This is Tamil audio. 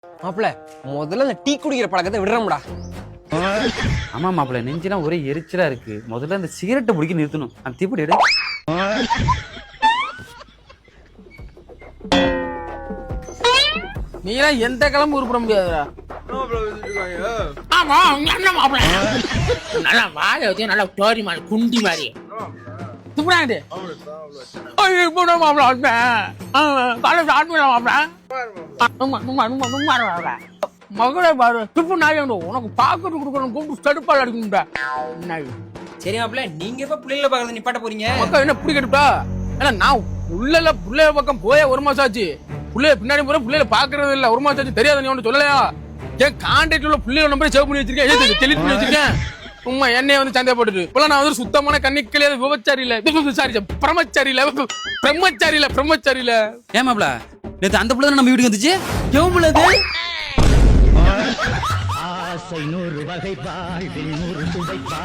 மாப்பிள முதல்ல இந்த டீ குடிக்கிற பழக்கத்தை விடுறோம்டா. ஆமா மாப்பிள்ள, நெஞ்செல்லாம் ஒரே எரிச்சலா இருக்கு. முதல்ல அந்த சிகரெட்டை பிடிக்க நிறுத்தணும். அந்த தீப்படி எடு. நீலாம் எந்த கிளம்பு உருப்பிட முடியாதுடா. ஆமா என்ன மாப்பிள்ள நல்லா வாழை வச்சு நல்லா டோரி மாதிரி குண்டி மாதிரி துப்புடாங்க. இப்போ மாப்பிள்ள காலேஜ் ஆட்மிடா மாப்பிள்ள மகளே பாரு துப்பு நாய் உனக்கு பாக்கெட்டு கொடுக்கணும் கூப்பிட்டு தடுப்பால் அடிக்கணும்டா. சரி மாப்பிள, நீங்க எப்ப பிள்ளைல பாக்குறது நிப்பாட்ட போறீங்க? மக்கா என்ன பிடிக்கட்டுப்பா? ஏன்னா நான் புள்ளைய பக்கம் போய 1 மாசம் ஆச்சு. புள்ளைய பின்னாடி போற புள்ளைய பாக்குறது இல்ல 1 மாசம் ஆச்சு. தெரியாத நீ ஒண்ணு சொல்லலையா? ஏன் கான்டாக்ட்ல உள்ள புள்ளைய நம்பரை சேவ் பண்ணி வச்சிருக்கேன், டெலிட் பண்ணி வச்சிருக்கேன். உண்மை என்னைய வந்து சந்தைய போட்டுட்டு இப்பெல்லாம் நான் வந்து சுத்தமான கண்ணிக்கலையா விபச்சாரி இல்ல, சாரி பிரம்மச்சாரி இல்ல, பிரம்மச்சாரி இல்ல. ஏன் மாப்பிள்ள, நேத்து அந்த பிள்ளை நம்ம வீட்டுக்கு வந்துச்சு. எவ்வளவு பிள்ளை அது? ஆசை 100 வகைப்பா, 100 சுவைப்பா.